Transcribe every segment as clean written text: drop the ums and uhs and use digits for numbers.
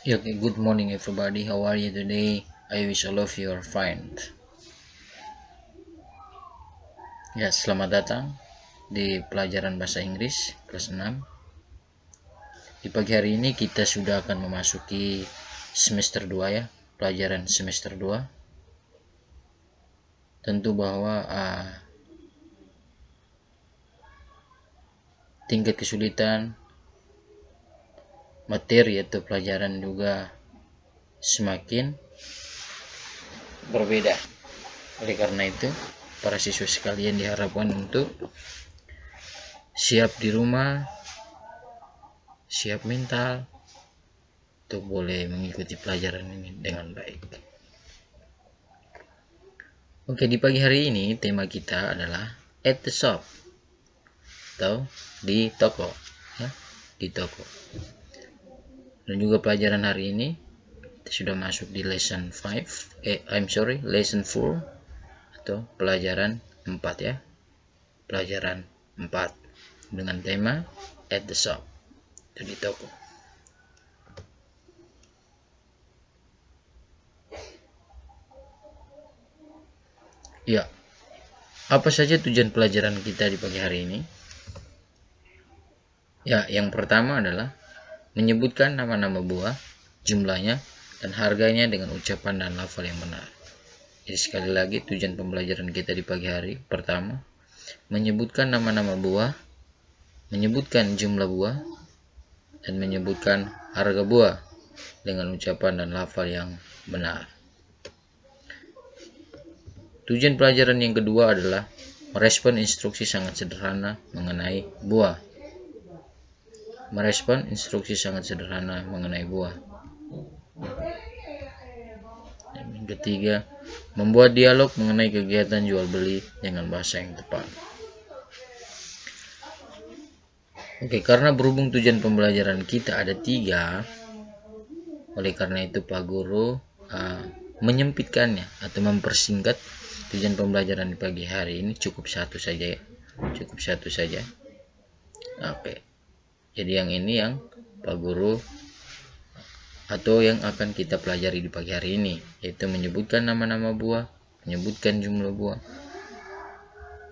Okay, good morning everybody. How are you today? I wish all of you are fine. Ya, selamat datang di pelajaran bahasa Inggris kelas 6. Di pagi hari ini kita sudah akan memasuki semester 2 ya, pelajaran semester 2. Tentu bahwa tingkat kesulitan materi atau pelajaran juga semakin berbeda. Oleh karena itu, para siswa sekalian diharapkan untuk siap di rumah, siap mental untuk boleh mengikuti pelajaran ini dengan baik. Oke, di pagi hari ini tema kita adalah at the shop atau di toko ya, di toko. Dan juga pelajaran hari ini kita sudah masuk di lesson 4 atau pelajaran 4 ya. Pelajaran 4 dengan tema at the shop atau di toko. Ya, apa saja tujuan pelajaran kita di pagi hari ini? Ya, yang pertama adalah menyebutkan nama-nama buah, jumlahnya, dan harganya dengan ucapan dan lafal yang benar. Jadi sekali lagi tujuan pembelajaran kita di pagi hari pertama, menyebutkan nama-nama buah, menyebutkan jumlah buah, dan menyebutkan harga buah dengan ucapan dan lafal yang benar. Tujuan pelajaran yang kedua adalah merespon instruksi sangat sederhana mengenai buah. Merespon instruksi sangat sederhana mengenai buah. Yang ketiga, membuat dialog mengenai kegiatan jual beli dengan bahasa yang tepat. Oke, karena berhubung tujuan pembelajaran kita ada 3, oleh karena itu Pak Guru menyempitkannya atau mempersingkat tujuan pembelajaran di pagi hari ini cukup satu saja ya. Cukup satu saja. Oke. Jadi yang ini yang Pak Guru atau yang akan kita pelajari di pagi hari ini, yaitu menyebutkan nama-nama buah, menyebutkan jumlah buah,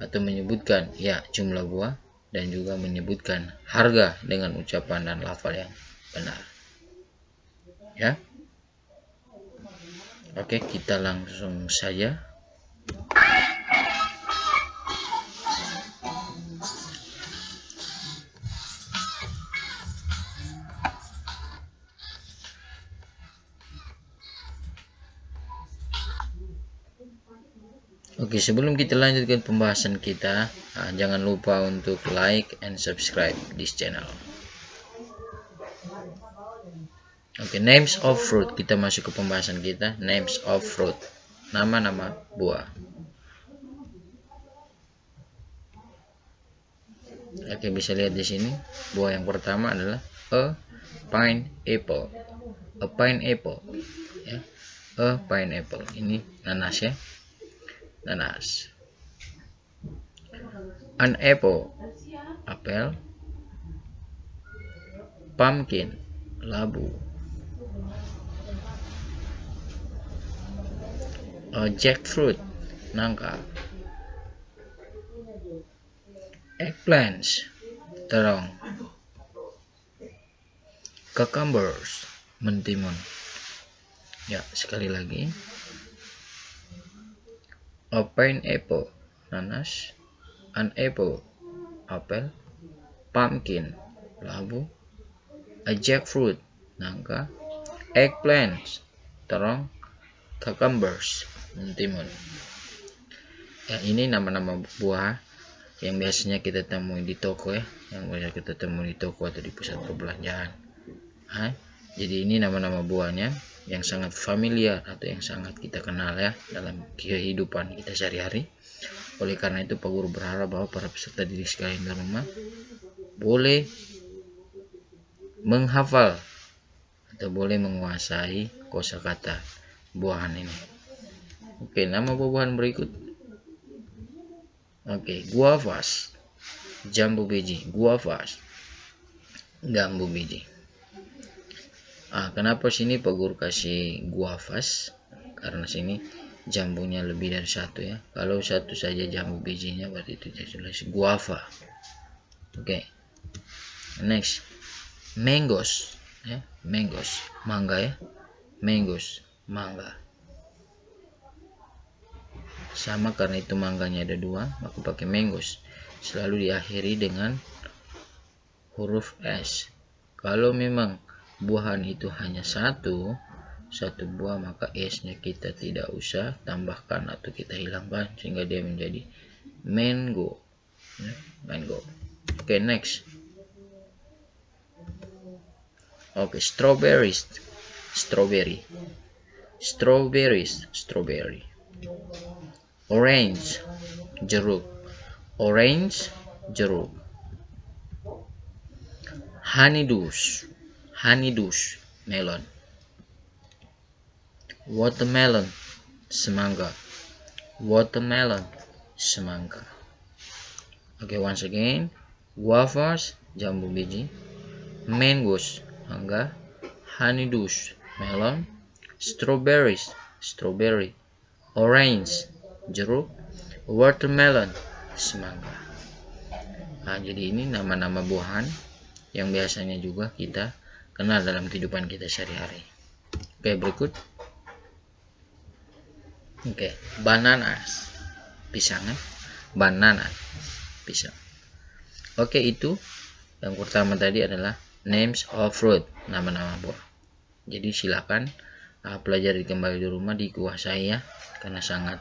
atau menyebutkan ya jumlah buah, dan juga menyebutkan harga dengan ucapan dan lafal yang benar. Ya. Oke, kita langsung saja. Oke, sebelum kita lanjutkan pembahasan kita, jangan lupa untuk like and subscribe this channel. Oke, names of fruit. Kita masuk ke pembahasan kita. Names of fruit. Nama-nama buah. Oke, bisa lihat di sini. Buah yang pertama adalah a pineapple. A pineapple. Ya. A pineapple. Ini nanas ya. Nanas. An apple. Apel. Pumpkin. Labu. Jackfruit. Nangka. Eggplants. Terong. Cucumbers. Mentimun. Ya, sekali lagi. A pineapple. Nanas. An apple. Apel. Pumpkin. Labu. A jackfruit. Nangka. Eggplants. Terong. Cucumbers. Mentimun. Ya, ini nama-nama buah yang biasanya kita temui di toko ya, yang biasa kita temui di toko atau di pusat perbelanjaan. Jadi ini nama-nama buahnya yang sangat familiar atau yang sangat kita kenal ya dalam kehidupan kita sehari-hari. Oleh karena itu Pak Guru berharap bahwa para peserta didik sekalian di rumah boleh menghafal atau boleh menguasai kosakata buahan ini. Oke, nama buah-buahan berikut. Oke, guavas, jambu biji, guavas, gambu biji. Kenapa sini Pak Guru kasih guavas? Karena sini jambunya lebih dari satu ya. Kalau satu saja jambu bijinya berarti itu jelas guava. Oke. Next, mangoes ya, mangoes, mangga ya, mangoes, mangga. Sama karena itu mangganya ada dua, maka pakai mangoes. Selalu diakhiri dengan huruf S. Kalau memang buahan itu hanya satu buah, maka S-nya kita tidak usah tambahkan atau kita hilangkan sehingga dia menjadi mango. Mango. Oke, next. Oke, strawberries. Strawberry. Strawberries. Strawberry. Orange. Jeruk. Orange. Jeruk. Honeydews. Honeydews. Melon. Watermelon. Semangka. Watermelon. Semangka. Okay, once again. Guavas. Jambu biji. Mangoes. Mangga. Honeydews. Melon. Strawberries. Strawberry. Orange. Jeruk. Watermelon. Semangka. Jadi ini nama-nama buahan yang biasanya juga kita kenal dalam kehidupan kita sehari-hari. Oke, berikut. Oke, bananas. Pisang ya. Banana. Pisang. Oke, itu yang pertama tadi adalah names of fruit, nama-nama buah. Jadi silakan pelajari kembali di rumah, dikuasai ya, karena sangat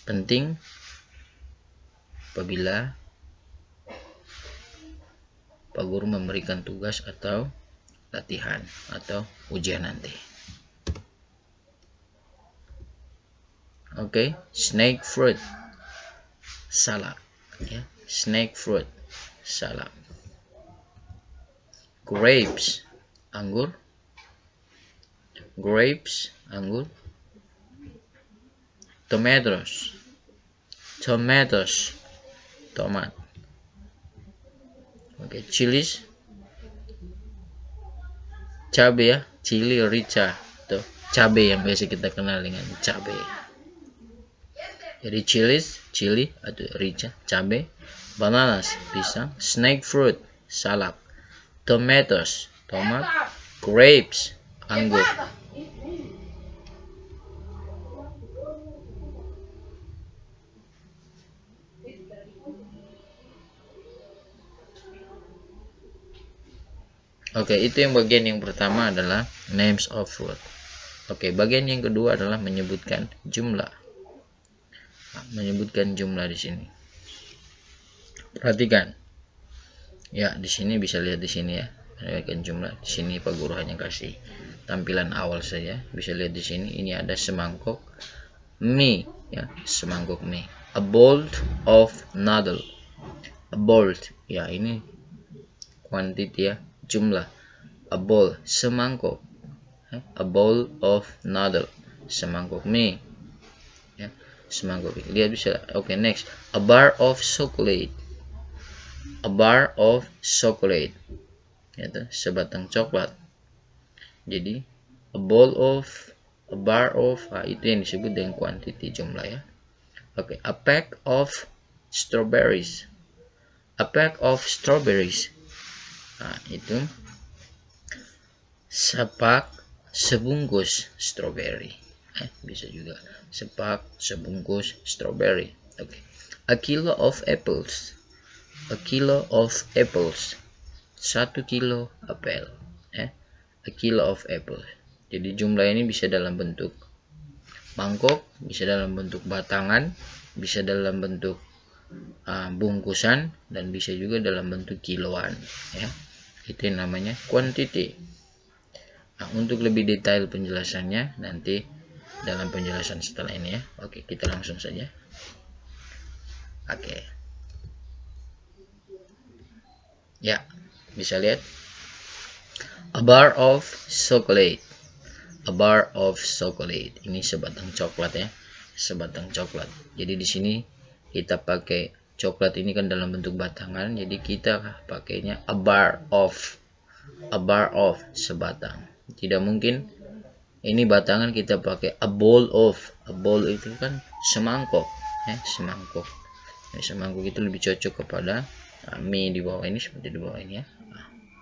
penting apabila Pak Guru memberikan tugas atau latihan atau ujian nanti. Oke, snake fruit, salak ya, snake fruit, salak. Grapes, anggur. Grapes, anggur. Tomatoes, tomatoes, tomat. Oke, chilies, cabai ya, chili rica, tuh cabai yang biasa kita kenal dengan cabai. Jadi chilies, chili atau rica, cabai. Bananas, pisang. Snake fruit, salak. Tomatoes, tomat. Grapes, anggur. Oke, itu yang bagian yang pertama adalah names of fruit. Oke, bagian yang kedua adalah menyebutkan jumlah. Menyebutkan jumlah di sini. Perhatikan. Ya, di sini bisa lihat di sini ya. Menyebutkan jumlah. Di sini Pak Guru hanya kasih tampilan awal saja. Bisa lihat di sini. Ini ada semangkuk mie ya, semangkuk mie. A bowl of noodle. A bowl ya, ini quantity ya, jumlah. A bowl, semangkuk. A bowl of noodle, semangkuk mie ya, semangkuk. Lihat bisa. Oke, next. A bar of chocolate. A bar of chocolate, yaitu sebatang coklat. Jadi a bowl of, a bar of, itu yang disebut dengan quantity, jumlah ya. Oke, a pack of strawberries. A pack of strawberries. Itu sebungkus strawberry. Bisa juga sebungkus strawberry. Oke. A kilo of apples. A kilo of apples. 1 kilo apel. A kilo of apple. Jadi jumlah ini bisa dalam bentuk mangkok, bisa dalam bentuk batangan, bisa dalam bentuk bungkusan, dan bisa juga dalam bentuk kiloan ya. Itu yang namanya quantity. Untuk lebih detail penjelasannya nanti dalam penjelasan setelah ini ya. Oke, kita langsung saja. Oke. Ya, bisa lihat. A bar of chocolate. A bar of chocolate. Ini sebatang coklat ya. Sebatang coklat. Jadi di sini kita pakai coklat ini kan dalam bentuk batangan, jadi kita pakainya a bar of. a bar of, sebatang. Tidak mungkin ini batangan kita pakai a bowl of. A bowl itu kan semangkok, ya, semangkok. Nah, semangkok itu lebih cocok kepada mie di bawah ini, seperti di bawah ini ya.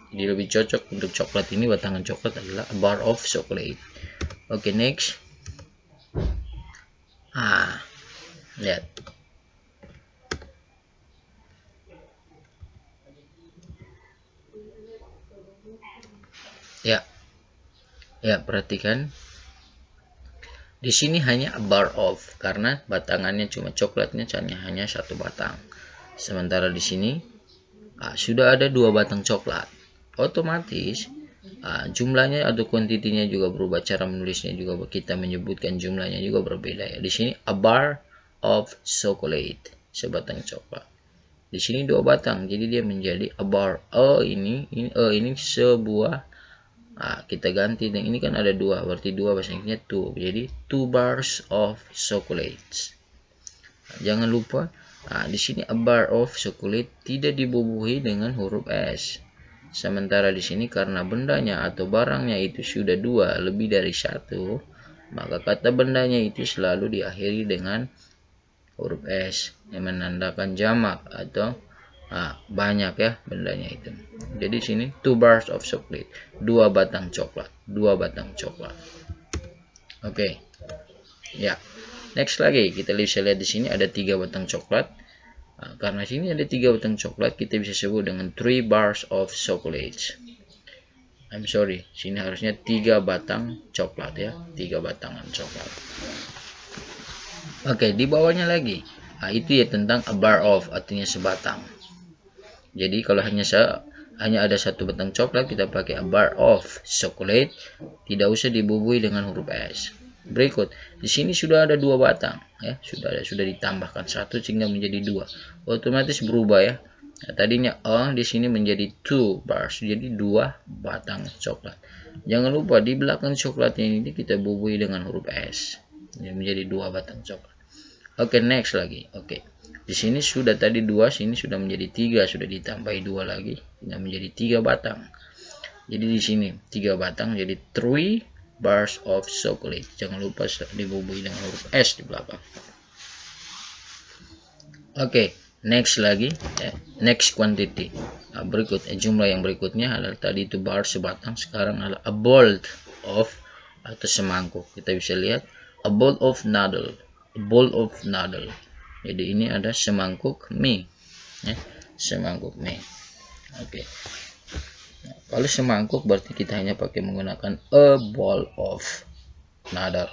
Jadi lebih cocok untuk coklat ini, batangan coklat adalah a bar of chocolate. Oke, next. Lihat. Ya, perhatikan. Di sini hanya a bar of karena batangannya cuma coklatnya hanya satu batang. Sementara di sini sudah ada 2 batang coklat. Otomatis jumlahnya atau kuantitinya juga berubah, cara menulisnya juga kita menyebutkan jumlahnya juga berbeda ya. Di sini a bar of chocolate, sebatang coklat. Di sini 2 batang, jadi dia menjadi a bar. Ini sebuah. Kita ganti dengan ini kan ada 2, berarti 2 bahasa Inggrisnya 2. Jadi 2 bars of chocolates. Jangan lupa di sini a bar of chocolate tidak dibubuhi dengan huruf S. Sementara di sini karena bendanya atau barangnya itu sudah 2 lebih dari 1, maka kata bendanya itu selalu diakhiri dengan huruf S yang menandakan jamak atau banyak ya bendanya itu. Jadi sini 2 bars of chocolate, 2 batang coklat, 2 batang coklat. Oke. Ya. Next lagi kita bisa lihat di sini ada 3 batang coklat. Karena sini ada 3 batang coklat, kita bisa sebut dengan 3 bars of chocolates. I'm sorry, sini harusnya 3 batang coklat ya, 3 batangan coklat. Oke, di bawahnya lagi. Itu ya tentang a bar of, artinya sebatang. Jadi kalau hanya ada 1 batang coklat, kita pakai a bar of chocolate, tidak usah dibubuhi dengan huruf S. Berikut, di sini sudah ada 2 batang ya, sudah ditambahkan 1 sehingga menjadi 2. Otomatis berubah ya. Nah, tadinya di sini menjadi 2 bars, jadi 2 batang coklat. Jangan lupa di belakang coklatnya ini kita bubuhi dengan huruf S. Ini menjadi 2 batang coklat. Oke, next lagi. Oke. Di sini sudah tadi 2, sini sudah menjadi 3, sudah ditambahi 2 lagi, sehingga menjadi 3 batang. Jadi di sini 3 batang, jadi 3 bars of chocolate. Jangan lupa dibubuhi dengan huruf S di belakang. Oke, next lagi, next quantity. Berikut jumlah yang berikutnya adalah tadi itu bar sebatang, sekarang adalah a bowl of atau semangkuk. Kita bisa lihat a bowl of noodle, a bowl of noodle. Jadi ini ada semangkuk mie, ya, semangkuk mie. Oke. Nah, kalau semangkuk berarti kita hanya pakai menggunakan a bowl of noodle.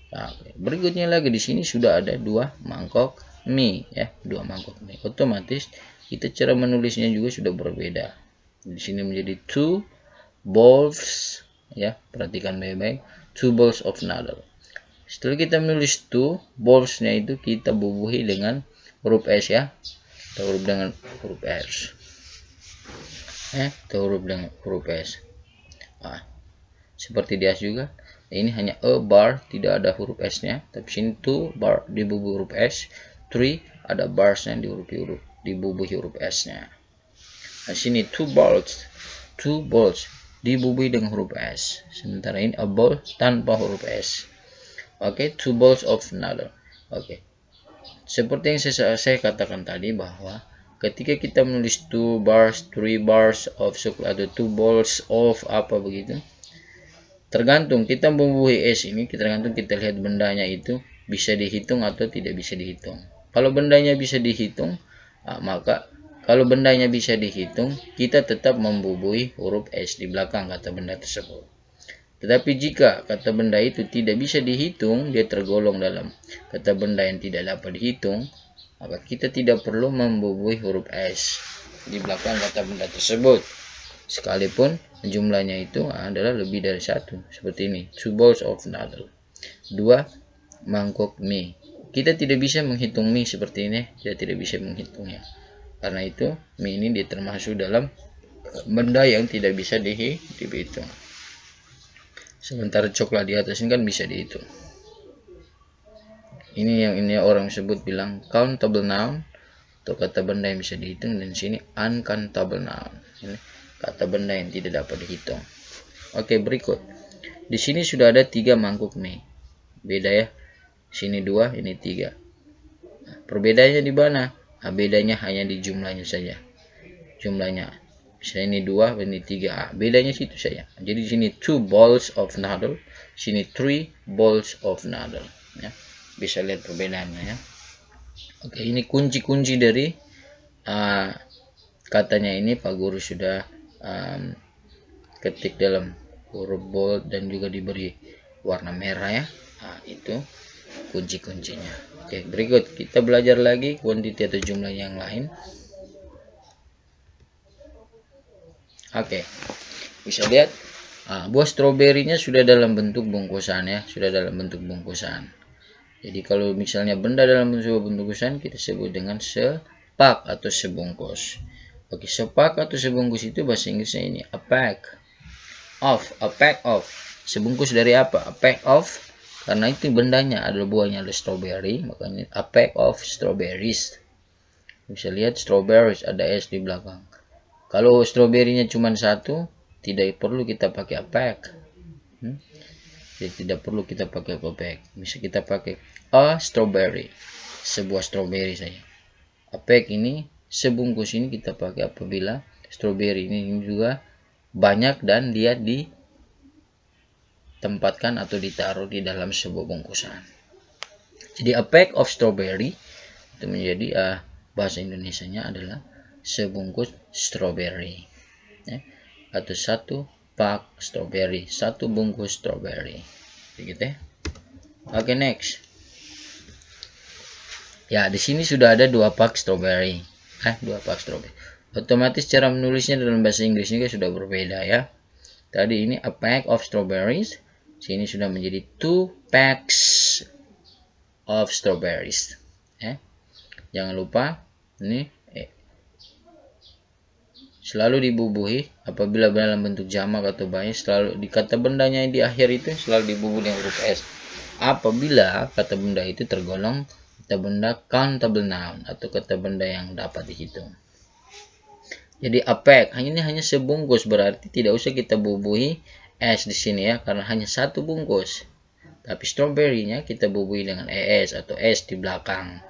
Nah, berikutnya lagi di sini sudah ada 2 mangkok mie, ya, 2 mangkok mie. Otomatis kita cara menulisnya juga sudah berbeda. Di sini menjadi 2 bowls, ya, perhatikan baik-baik, 2 bowls of noodle. Setelah kita menulis 2 bowls-nya itu kita bubuhi dengan huruf S ya, atau huruf dengan huruf S, atau huruf dengan huruf S. Seperti di atas juga, ini hanya a bar, tidak ada huruf S-nya, tapi sini 2 bar dibubuhi huruf S, 3 ada bars-nya dibubuhi huruf S-nya. Nah, sini 2 balls dibubuhi dengan huruf S. Sementara ini a ball tanpa huruf S. Oke, 2 balls of noodle. Oke. Seperti yang saya katakan tadi bahwa ketika kita menulis 2 bars, 3 bars of chocolate atau 2 balls of apa begitu, tergantung kita membubuhi S ini, tergantung kita lihat bendanya itu bisa dihitung atau tidak bisa dihitung. Kalau bendanya bisa dihitung, maka kalau bendanya bisa dihitung, kita tetap membubuhi huruf S di belakang kata benda tersebut. Tetapi jika kata benda itu tidak bisa dihitung, dia tergolong dalam kata benda yang tidak dapat dihitung, maka kita tidak perlu membubuhi huruf S di belakang kata benda tersebut. Sekalipun jumlahnya itu adalah lebih dari 1. Seperti ini, 2 bowls of noodle, 2 mangkok mie. Kita tidak bisa menghitung mie seperti ini, kita tidak bisa menghitungnya. Karena itu, mie ini termasuk dalam benda yang tidak bisa dihitung. Sementara coklat di atas ini kan bisa dihitung. Ini yang orang sebut bilang countable noun atau kata benda yang bisa dihitung, dan sini uncountable noun. Ini kata benda yang tidak dapat dihitung. Oke, berikut. Di sini sudah ada 3 mangkuk nih. Beda ya. Sini 2, ini 3. Perbedaannya di mana? Nah, bedanya hanya di jumlahnya saja. Jumlahnya. Misalnya ini 2, ini 3. Bedanya situ saja. Jadi di sini 2 balls of noodle, sini 3 balls of noodle. Ya. Bisa lihat perbedaannya ya. Oke, ini kunci-kunci dari katanya ini Pak Guru sudah ketik dalam huruf bold dan juga diberi warna merah ya. Nah, itu kunci-kuncinya. Oke, berikut kita belajar lagi kuantiti atau jumlah yang lain. Oke, bisa lihat buah stroberinya sudah dalam bentuk bungkusan ya, sudah dalam bentuk bungkusan. Jadi kalau misalnya benda dalam bentuk bungkusan kita sebut dengan sepak atau sebungkus. Oke, sepak atau sebungkus itu bahasa Inggrisnya ini a pack of. Sebungkus dari apa? A pack of, karena itu bendanya adalah buahnya adalah strawberry, makanya a pack of strawberries. Bisa lihat strawberries ada S di belakang. Kalau stroberinya cuma satu, tidak perlu kita pakai a pack. Jadi tidak perlu kita pakai a pack. Bisa kita pakai a strawberry, sebuah strawberry saja. A pack ini, sebungkus ini kita pakai apabila strawberry ini juga banyak dan dia ditempatkan atau ditaruh di dalam sebuah bungkusan. Jadi a pack of strawberry itu menjadi bahasa Indonesianya adalah sebungkus strawberry ya. Atau satu pak strawberry, satu bungkus strawberry begitu ya. Oke, next ya. Di sini sudah ada 2 pak strawberry 2 pak strawberry. Otomatis cara menulisnya dalam bahasa Inggris juga sudah berbeda ya. Tadi ini a pack of strawberries, sini sudah menjadi 2 packs of strawberries ya. Jangan lupa ini selalu dibubuhi apabila dalam bentuk jamak atau banyak, selalu di kata bendanya di akhir itu selalu dibubuhi dengan huruf S. Apabila kata benda itu tergolong kata benda countable noun atau kata benda yang dapat dihitung. Jadi a pack hanya sebungkus, berarti tidak usah kita bubuhi S di sini ya, karena hanya satu bungkus. Tapi strawberry-nya kita bubuhi dengan ES atau S di belakang.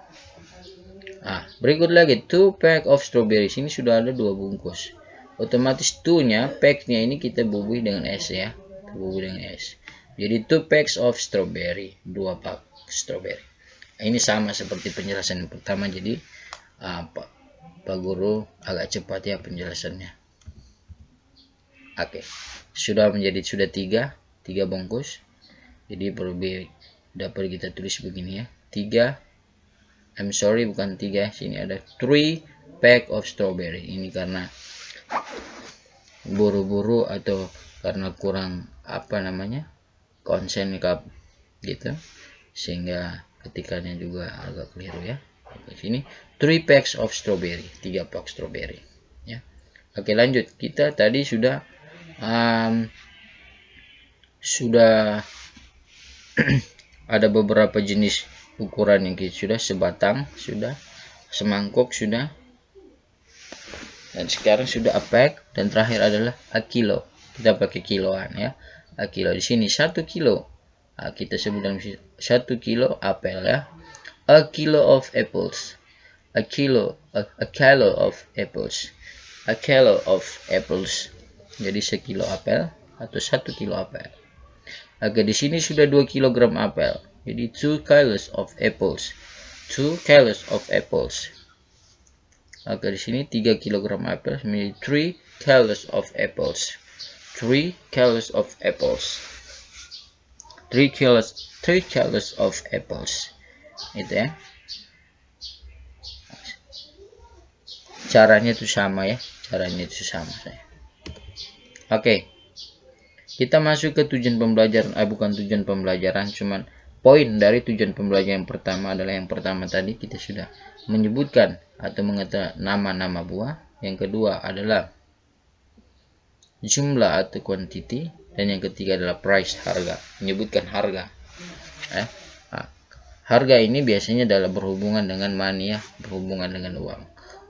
Berikut lagi 2 pack of strawberries, ini sudah ada 2 bungkus. Otomatis 2-nya, pack-nya ini kita bubuhi dengan S ya. Bubuhi dengan S. Jadi 2 packs of strawberry, 2 pak strawberry. Ini sama seperti penjelasan yang pertama, jadi Pak Guru agak cepat ya penjelasannya. Oke, sudah 3 bungkus. Jadi dapat kita tulis begini ya, 3 bukan 3, sini ada 3 pack of strawberry. Ini karena buru-buru atau karena kurang konsen gitu, sehingga ketikannya juga agak keliru ya. Di sini 3 packs of strawberry, 3 pak strawberry ya. Oke, lanjut. Kita tadi sudah ada beberapa jenis ukuran yang kita sudah, sebatang sudah, semangkuk sudah, dan sekarang sudah a pack, dan terakhir adalah a kilo. Kita pakai kiloan ya. A kilo di sini 1 kilo. Kita sebut dalam 1 kilo apel ya. A kilo of apples. A kilo of apples. A kilo of apples. Jadi sekilo apel atau 1 kilo apel. Oke, di sini sudah 2 kg apel. Jadi 2 kilos of apples. 2 kilos of apples. Oke, di sini 3 kg apel menjadi 3 kilos of apples. 3 kilos of apples. 3 kilos of apples. Itu ya. Caranya itu sama ya. Oke. Kita masuk ke tujuan pembelajaran, bukan tujuan pembelajaran, cuman poin dari tujuan pembelajaran yang pertama adalah yang pertama tadi kita sudah menyebutkan atau mengetahui nama-nama buah. Yang kedua adalah jumlah atau quantity, dan yang ketiga adalah price, harga, menyebutkan harga. Harga ini biasanya adalah berhubungan dengan money ya, berhubungan dengan uang.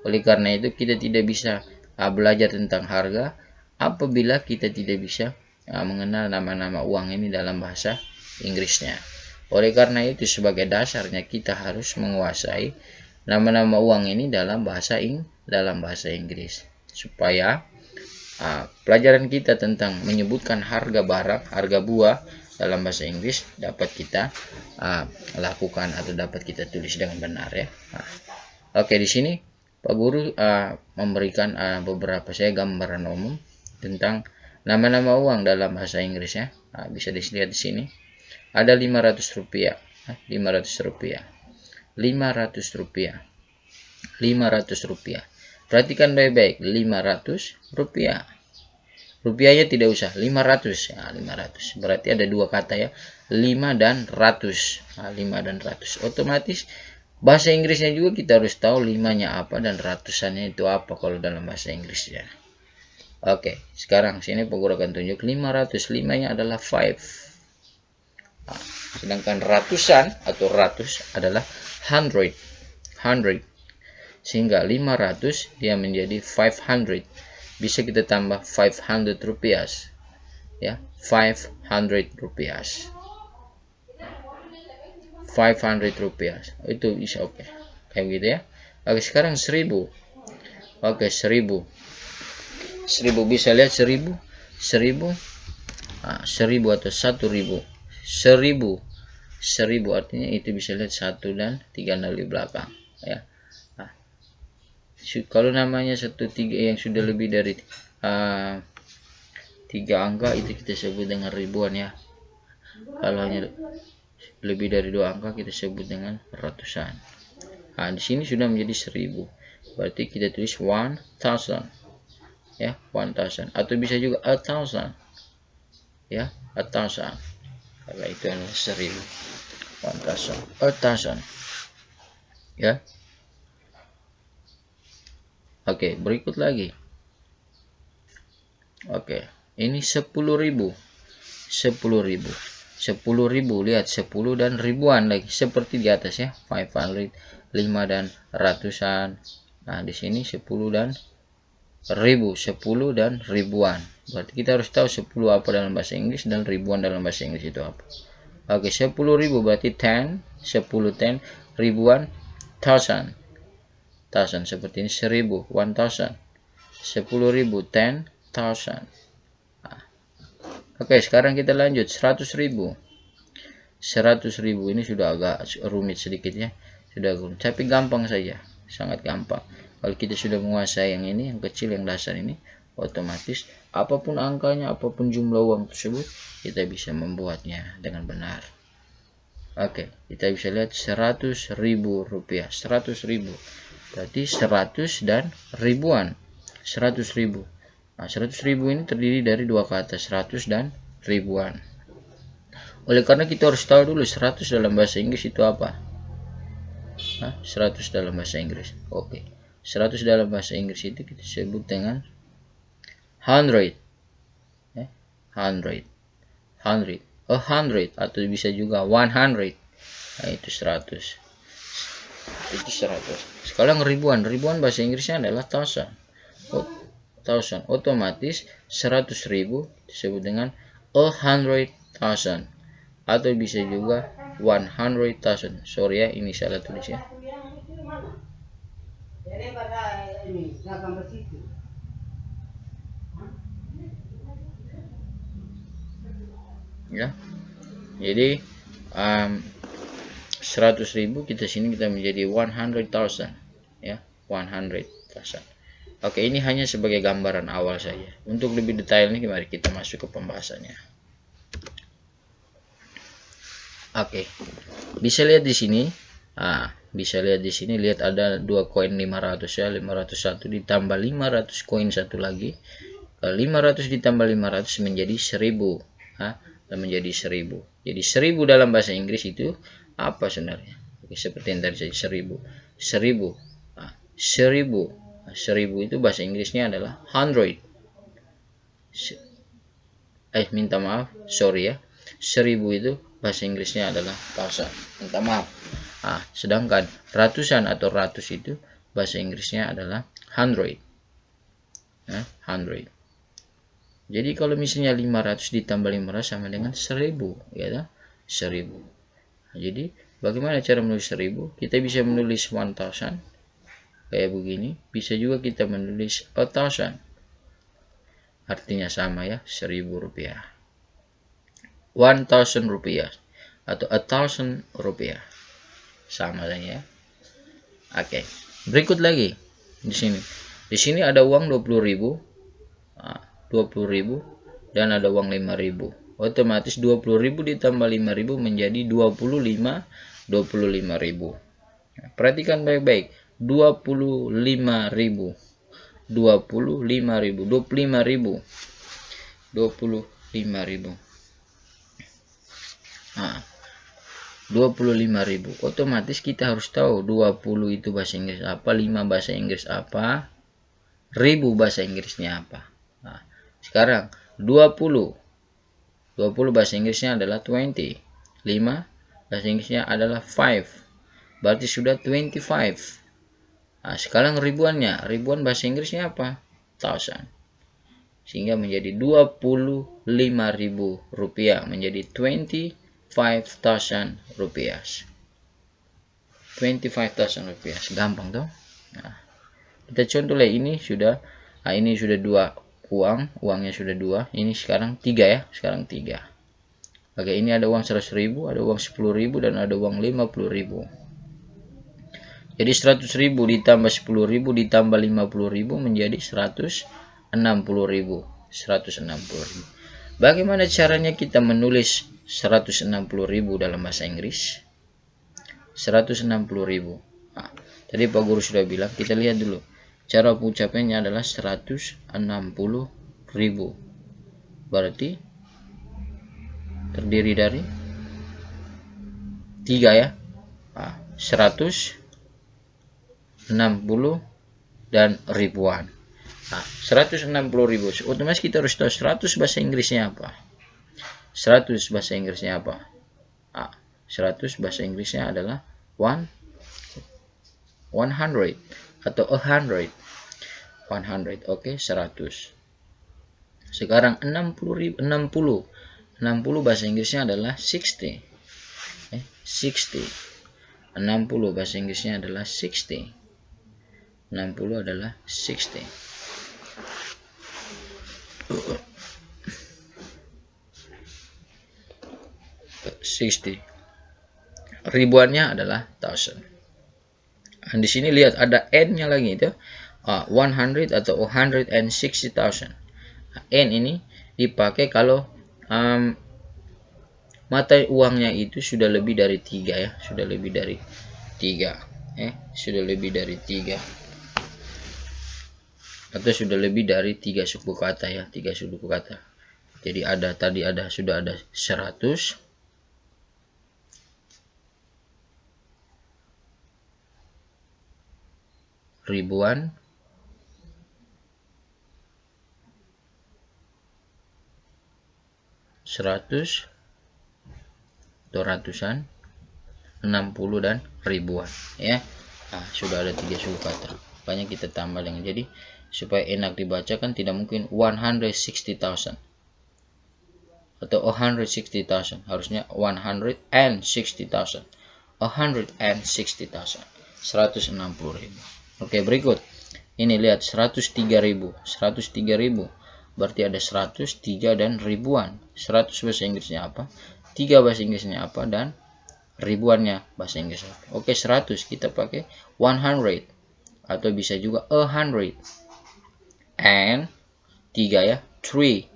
Oleh karena itu kita tidak bisa belajar tentang harga apabila kita tidak bisa mengenal nama-nama uang ini dalam bahasa Inggrisnya. Oleh karena itu, sebagai dasarnya kita harus menguasai nama-nama uang ini dalam bahasa Inggris, supaya pelajaran kita tentang menyebutkan harga barang, harga buah dalam bahasa Inggris dapat kita lakukan atau dapat kita tulis dengan benar ya. Oke, di sini Pak Guru memberikan beberapa gambaran umum tentang nama-nama uang dalam bahasa Inggris ya. Bisa dilihat di sini. Ada 500 rupiah, 500 rupiah, 500 rupiah, 500 rupiah. Perhatikan baik-baik, 500 rupiah. Rupiahnya tidak usah, 500 ya, 500. Berarti ada dua kata ya, 5 dan ratus. 5 dan ratus. Otomatis bahasa Inggrisnya juga kita harus tahu 5-nya apa dan ratusannya itu apa kalau dalam bahasa Inggris ya. Oke, sekarang sini Pak Guru akan tunjuk 500. 5-nya adalah 5. Sedangkan ratusan atau ratus adalah 100. Sehingga 500 dia menjadi 500. Bisa kita tambah 500 rupiah. Ya, 500 rupiah. 500 rupiah. Itu bisa oke. Kayak gitu ya. Oke, sekarang 1000. Oke, 1000. 1000 bisa lihat 1000. 1000 atau 1000. 1000 artinya itu bisa lihat 1 dan 3 di belakang ya. Kalau namanya 13 yang sudah lebih dari 3 angka itu kita sebut dengan ribuan ya. Kalau hanya lebih dari 2 angka kita sebut dengan ratusan. Di sini sudah menjadi 1000. Berarti kita tulis 1000 ya, 1000 atau bisa juga 1000 ya, 1000. Karena itu adalah 1000. 1000 ya. Oke, berikut lagi. Oke, ini 10.000. 10.000. 10.000, lihat 10 dan ribuan lagi seperti di atas ya, 500, 5 dan ratusan. Di sini 10 dan 1000, 10 dan ribuan. Berarti kita harus tahu 10 apa dalam bahasa Inggris dan ribuan dalam bahasa Inggris itu apa. Oke, 10.000 berarti 10, 10 10, ribuan 1000. 1000 seperti ini 1000, 1000. 10.000, 10,000. Oke, sekarang kita lanjut 100.000. 100.000 ini sudah agak rumit sedikit ya. Sudah rumit, tapi gampang saja, sangat gampang. Kalau kita sudah menguasai yang ini, yang kecil, yang dasar ini, otomatis apapun angkanya, apapun jumlah uang tersebut, kita bisa membuatnya dengan benar. Oke, kita bisa lihat 100.000 rupiah. 100.000 berarti 100 dan ribuan. 100.000. 100.000 ini terdiri dari dua kata, 100 dan ribuan. Oleh karena kita harus tahu dulu 100 dalam bahasa Inggris itu apa. 100 dalam bahasa Inggris. Oke. 100 dalam bahasa Inggris itu kita sebut dengan 100. 100. 100 atau bisa juga 100. Itu 100. Itu 100. Sekarang ribuan. Ribuan bahasa Inggrisnya adalah 1000. 1000. Otomatis 100.000 disebut dengan 100,000 atau bisa juga 100,000. Sorry ya, ini salah tulis ya. Ya. Jadi 100.000 kita sini kita menjadi 100,000 ya, 100,000. Oke, ini hanya sebagai gambaran awal saja. Untuk lebih detailnya mari kita masuk ke pembahasannya. Oke. Bisa lihat di sini. Bisa lihat di sini, lihat ada 2 koin 500 ya, 501 ditambah 500 koin satu lagi. Kalau 500 ditambah 500 menjadi 1000. Dan menjadi 1000. Jadi 1000 dalam bahasa Inggris itu apa sebenarnya? Oke, seperti yang tadi saja 1000. 1000. 1000. 1000 itu bahasa Inggrisnya adalah 100. Minta maaf, sorry ya. 1000 itu bahasa Inggrisnya adalah 1000. Minta maaf. Sedangkan ratusan atau ratus itu bahasa Inggrisnya adalah 100. 100. Jadi kalau misalnya 500 ditambah 500 sama dengan 1000, ya, 1000. Jadi bagaimana cara menulis 1000? Kita bisa menulis 1000 kayak begini. Bisa juga kita menulis 1000. Artinya sama ya, 1000 rupiah. 1000 rupiah atau 1000 rupiah. Sama saja ya. Oke. Berikut lagi di sini. Di sini ada uang 20.000. 20.000 dan ada uang 5.000. Otomatis 20.000 ditambah 5.000 menjadi 25.000. Perhatikan baik-baik. 25.000. 25.000. 25.000. 25.000. Nah, 25.000. Otomatis kita harus tahu 20 itu bahasa Inggris apa, 5 bahasa Inggris apa, 1000 bahasa Inggrisnya apa. Nah, sekarang 20 bahasa Inggrisnya adalah 20. 5 bahasa Inggrisnya adalah 5. Berarti sudah 25. Nah, sekarang ribuannya. Ribuan bahasa Inggrisnya apa? 1000. Sehingga menjadi 25.000 rupiah. Menjadi 25.000 rupiah. 25.000 rupiah. Gampang toh? Nah, kita contoh lah, ini sudah. Nah, ini sudah 2 uangnya sudah 2. Ini sekarang 3 ya. Sekarang 3. Oke, ini ada uang 100.000, ada uang 10.000 dan ada uang 50.000. Jadi 100.000 ditambah 10.000 ditambah 50.000 menjadi 160.000. 160.000. Bagaimana caranya kita menulis 160.000 dalam bahasa Inggris? 160.000. Nah, tadi Pak Guru sudah bilang, kita lihat dulu. Cara pengucapannya adalah 160.000. Berarti terdiri dari 3 ya. Nah, 160 dan ribuan. Nah, 160.000. Otomatis kita harus tahu 100 bahasa Inggrisnya apa. 100 bahasa Inggrisnya apa? Nah, 100 bahasa Inggrisnya adalah 100 atau 100. 100. Oke, 100. Sekarang 60 bahasa Inggrisnya adalah 60. 60. 60 bahasa Inggrisnya adalah 60. 60 adalah 60. 60. Ribuannya adalah 1000. Dan di sini lihat ada n-nya lagi itu. 100 atau 160.000. N ini dipakai kalau mata uangnya itu sudah lebih dari 3 ya, sudah lebih dari 3. Sudah lebih dari 3. Atau sudah lebih dari 3 suku kata ya, 3 suku kata. Jadi sudah ada 100, ribuan, seratus, atau ratusan, 60 dan ribuan ya. Nah, sudah ada 3 suku kata. Makanya kita tambah dengan, jadi supaya enak dibacakan tidak mungkin 160.000 atau 160.000, harusnya 160.000. 160.000. 160.000. Oke, berikut. Ini lihat 103.000. 103.000 berarti ada 100, 3 dan ribuan. 100 bahasa Inggrisnya apa? 3 bahasa Inggrisnya apa? Dan ribuannya bahasa Inggris apa? Oke, 100 kita pakai 100 atau bisa juga 100. And 3 ya, 3.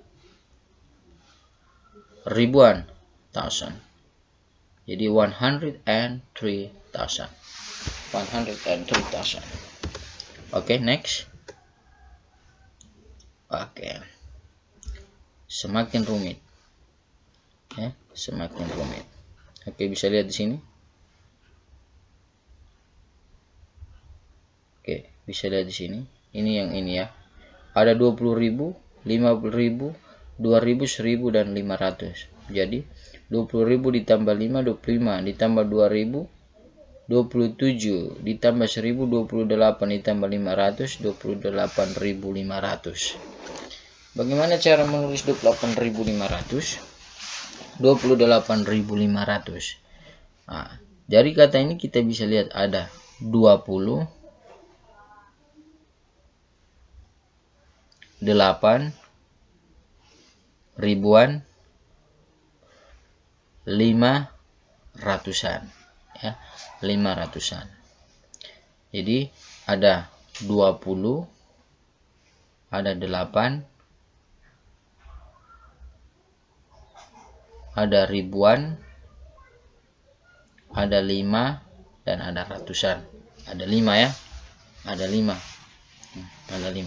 Ribuan, 1000. Jadi 103.000. 103.000. Oke, next. Oke. Semakin rumit. Ya, semakin rumit. Oke, bisa lihat di sini. Oke, bisa lihat di sini. Ini yang ini ya. Ada 20.000, 50.000, 2.000, 1.000 dan 500. Jadi 20.000 ditambah 5, 25, ditambah 2.000, 27, ditambah 1.000, 28, ditambah 500, 28.500. Bagaimana cara menulis 28.500? 28.500. Nah, dari kata ini kita bisa lihat ada 20, 8, ribuan, 500-an, ya, 500-an. Jadi ada 20, ada 8, ada ribuan, ada 5, dan ada ratusan. Ada 5 ya, ada 5, ada 5.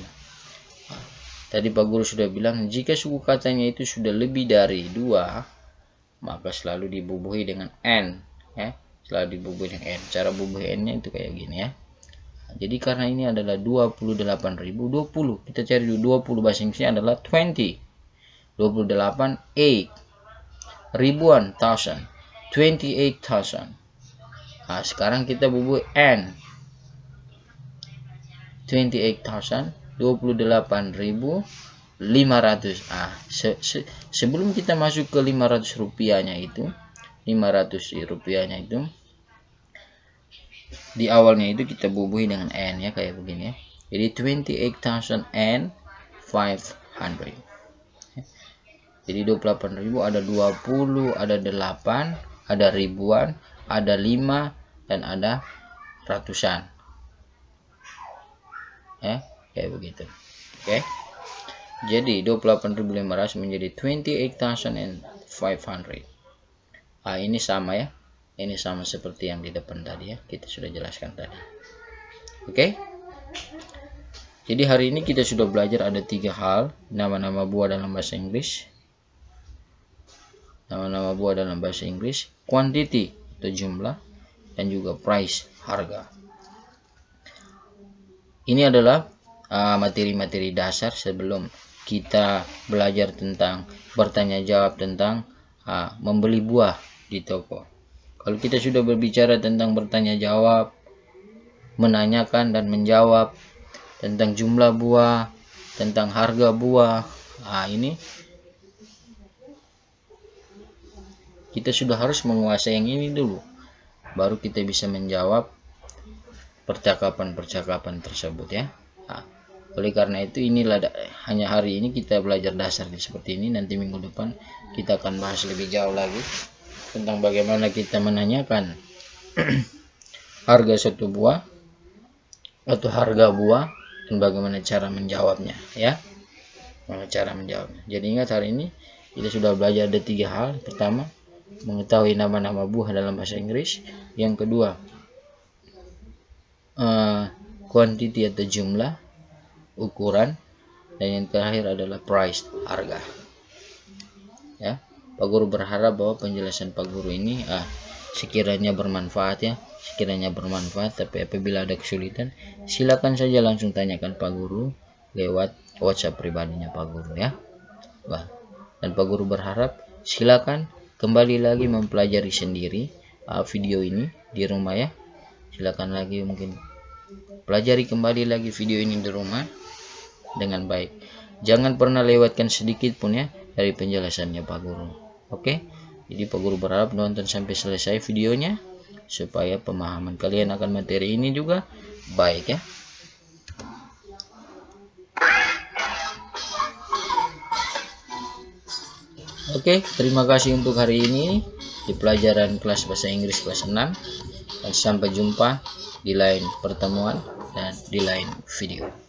Tadi Pak Guru sudah bilang, jika suku katanya itu sudah lebih dari 2, maka selalu dibubuhi dengan n, ya, selalu dibubuhi dengan n. Cara bubuhi n-nya itu kayak gini ya. Jadi karena ini adalah 28.000, 20, kita cari dulu 20 bahasa Inggrisnya adalah 20. 28, 8. Ribuan, thousand, 28,000. Nah, sekarang kita bubuh n. 28,000, 28.500. Sebelum kita masuk ke 500 rupiahnya itu, 500 rupiahnya itu, di awalnya itu kita bubuhi dengan n ya, kayak begini ya. Jadi 28,500. Jadi 28.000 ada 20, ada 8, ada ribuan, ada 5, dan ada ratusan. Ya, kayak begitu. Oke. Jadi 28.500 menjadi 28,500. Ah, ini sama ya. Ini sama seperti yang di depan tadi ya. Kita sudah jelaskan tadi. Oke. Jadi hari ini kita sudah belajar ada 3 hal, nama-nama buah dalam bahasa Inggris. Nama-nama buah dalam bahasa Inggris, quantity atau jumlah, dan juga price, harga. Ini adalah materi-materi dasar sebelum kita belajar tentang bertanya jawab tentang membeli buah di toko. Kalau kita sudah berbicara tentang bertanya jawab, menanyakan dan menjawab tentang jumlah buah, tentang harga buah, ini kita sudah harus menguasai yang ini dulu, baru kita bisa menjawab percakapan-percakapan tersebut ya. Oleh karena itu inilah hanya hari ini kita belajar dasar seperti ini. Nanti minggu depan kita akan bahas lebih jauh lagi tentang bagaimana kita menanyakan harga suatu buah atau harga buah dan bagaimana cara menjawabnya ya. Cara menjawabnya. Jadi ingat hari ini kita sudah belajar ada 3 hal. Pertama, mengetahui nama-nama buah dalam bahasa Inggris. Yang kedua, quantity atau jumlah, ukuran, dan yang terakhir adalah price, harga. Ya, Pak Guru berharap bahwa penjelasan Pak Guru ini sekiranya bermanfaat ya, sekiranya bermanfaat. Tapi apabila ada kesulitan, silakan saja langsung tanyakan Pak Guru lewat WhatsApp pribadinya Pak Guru ya. Dan Pak Guru berharap silakan kembali lagi mempelajari sendiri video ini di rumah ya. Silakan lagi mungkin pelajari kembali lagi video ini di rumah dengan baik. Jangan pernah lewatkan sedikit pun ya dari penjelasannya Pak Guru. Oke. Jadi Pak Guru berharap nonton sampai selesai videonya supaya pemahaman kalian akan materi ini juga baik ya. Oke, terima kasih untuk hari ini di pelajaran kelas bahasa Inggris kelas 6, dan sampai jumpa di lain pertemuan dan di lain video.